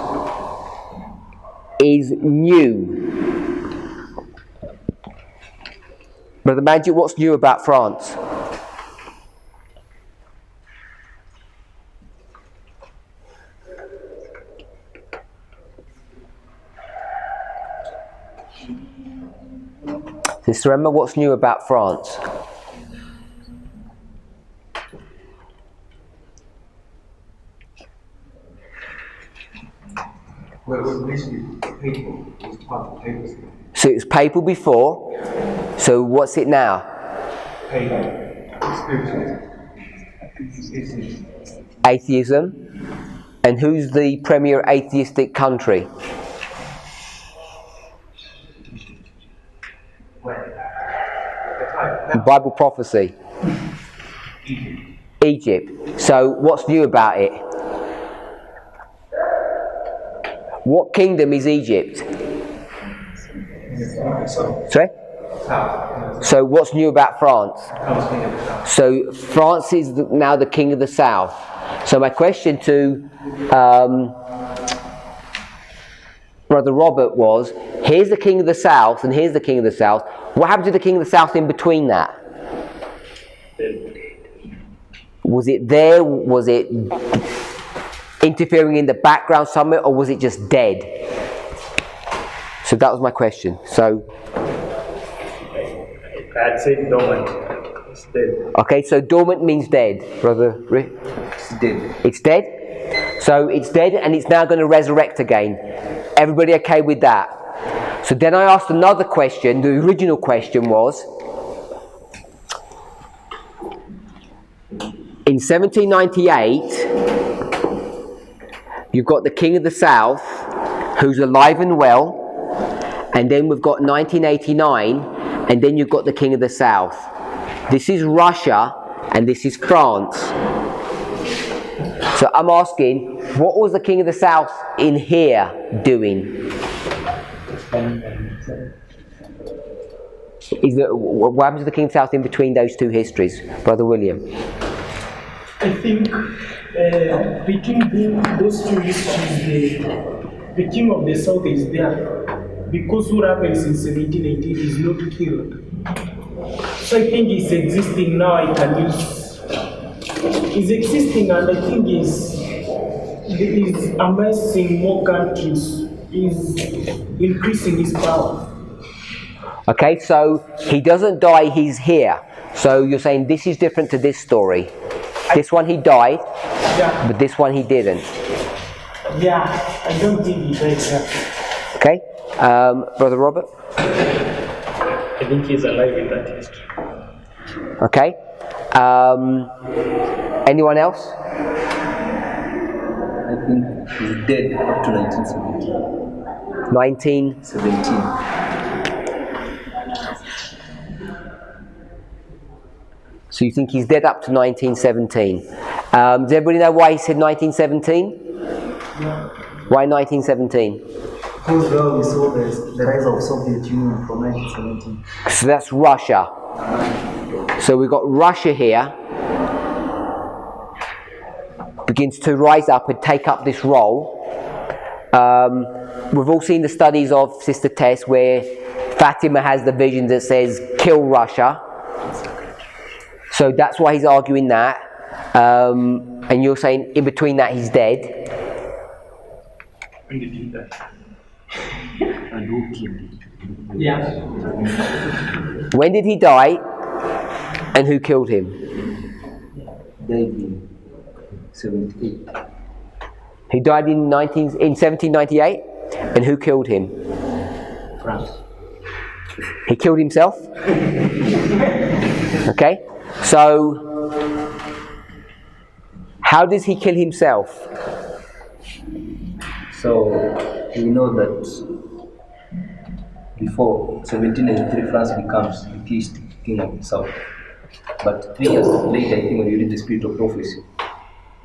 is new. Brother Magic, what's new about France? Sister Emma, what's new about France? Well, basically, papal was part of papacy. So it was papal before, so what's it now? Atheism. And who's the premier atheistic country? Bible prophecy. Egypt. So what's new about it? What kingdom is Egypt? Sorry? So what's new about France? So France is now the king of the south. So my question to Brother Robert was, here's the king of the south and here's the king of the south. What happened to the king of the south in between that? Was it there? Was it interfering in the background somewhere, or was it just dead? So that was my question. So I'd say dormant. It's dead. okay, so dormant means dead, Brother Rick. It's dead. It's dead? So it's dead and it's now going to resurrect again. Everybody okay with that? So then I asked another question. The original question was, in 1798, you've got the King of the South, who's alive and well, and then we've got 1989, and then you've got the King of the South. This is Russia, and this is France. So I'm asking, what was the King of the South in here doing? What happens to the King of the South in between those two histories, Brother William? I think between those two histories, the king of the south is there because what happens in 1718 is not killed. So I think it's existing now. I can use it's existing, and I think is amassing more countries, is increasing his power. Okay, so he doesn't die, he's here. So you're saying this is different to this story. This one he died, Yeah, but this one he didn't. yeah, I don't think he died. Yeah. Okay, Brother Robert. I think he's alive in that history. Okay. Anyone else? I think he's dead up to 1917. 19. So you think he's dead up to 1917? Does everybody know why he said 1917? Why 1917? Because we saw the rise of Soviet Union from 1917. So that's Russia. So we've got Russia here, begins to rise up and take up this role. We've all seen the studies of Sister Tess where Fatima has the vision that says, kill Russia. So that's why he's arguing that. And you're saying in between that he's dead. When did he die? And who killed him? Yeah. When did he die? And who killed him? Died in 78. He died in 1798. And who killed him? France. He killed himself? Okay. So, how does he kill himself? So we know that before 1793 France becomes the king of the south. But 3 years later, I think when you read the Spirit of Prophecy,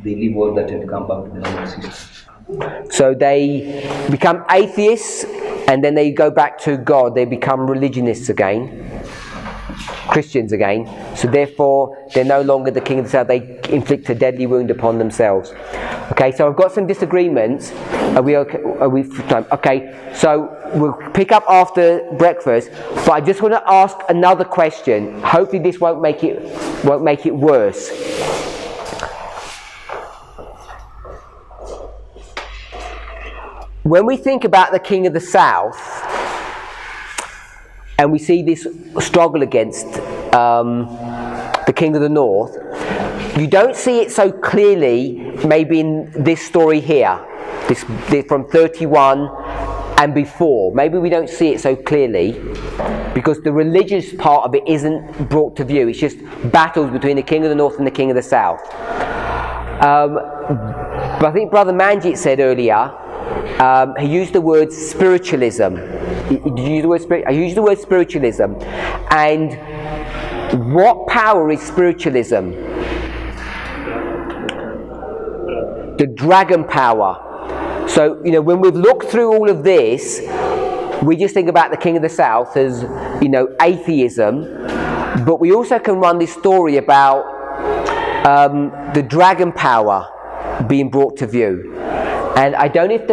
they leave all that and come back to the normal system. So they become atheists and then they go back to God. They become religionists again, Christians again. So therefore, they're no longer the king of the south. They inflict a deadly wound upon themselves. Okay, so I've got some disagreements. Are we okay? Okay, so we'll pick up after breakfast. But I just want to ask another question. Hopefully, this won't make it worse. When we think about the king of the south, and we see this struggle against the king of the north, you don't see it so clearly maybe in this story here, this from 31 and before. Maybe we don't see it so clearly because the religious part of it isn't brought to view. It's just battles between the king of the north and the king of the south. But I think Brother Manjit said earlier, he used the word spiritualism. Did you use the word I used the word spiritualism. And what power is spiritualism? The dragon power. So, when we've looked through all of this, we just think about the king of the south as, atheism. But we also can run this story about the dragon power being brought to view. And I don't know if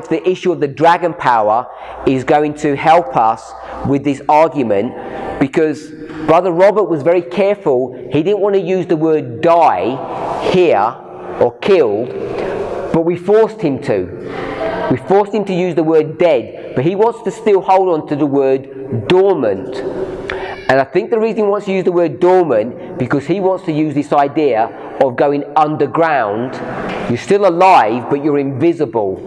the issue of the dragon power is going to help us with this argument, because Brother Robert was very careful. He didn't want to use the word die here, or killed, but we forced him to. We forced him to use the word dead, but he wants to still hold on to the word dormant. And I think the reason he wants to use the word dormant, because he wants to use this idea of going underground. You're still alive, but you're invisible.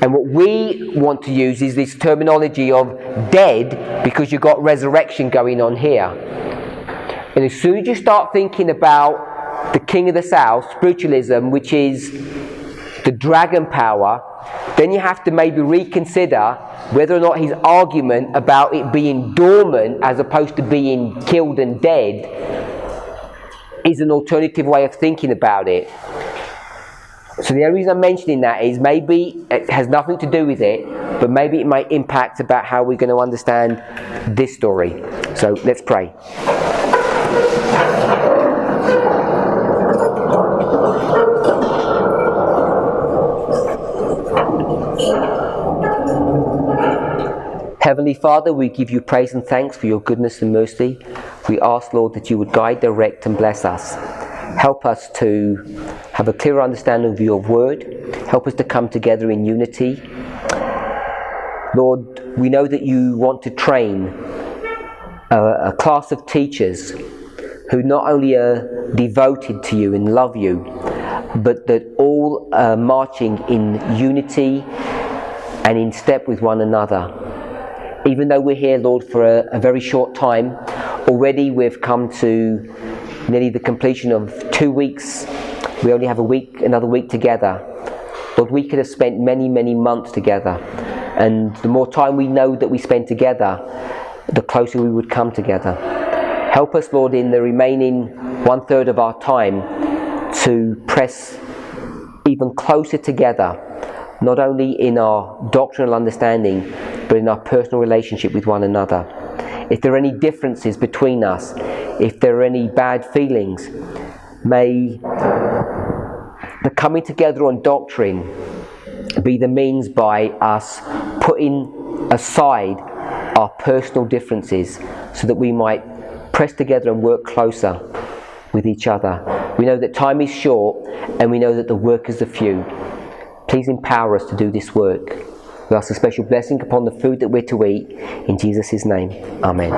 And what we want to use is this terminology of dead, because you've got resurrection going on here. And as soon as you start thinking about the king of the south, spiritualism, which is the dragon power, then you have to maybe reconsider whether or not his argument about it being dormant as opposed to being killed and dead is an alternative way of thinking about it. So the only reason I'm mentioning that is maybe it has nothing to do with it, but maybe it might impact about how we're going to understand this story. So let's pray. Heavenly Father, we give you praise and thanks for your goodness and mercy. We ask, Lord, that you would guide, direct and bless us. Help us to have a clearer understanding of your word. Help us to come together in unity. Lord, we know that you want to train a class of teachers who not only are devoted to you and love you, but that all are marching in unity and in step with one another. Even though we're here, Lord, for a very short time, already we've come to nearly the completion of 2 weeks. We only have another week together. Lord, we could have spent many, many months together. And the more time we know that we spend together, the closer we would come together. Help us, Lord, in the remaining 1/3 of our time to press even closer together, not only in our doctrinal understanding, but in our personal relationship with one another. If there are any differences between us, if there are any bad feelings, may the coming together on doctrine be the means by us putting aside our personal differences so that we might press together and work closer with each other. We know that time is short and we know that the workers are few. Please empower us to do this work. We ask a special blessing upon the food that we're to eat. In Jesus' name, amen.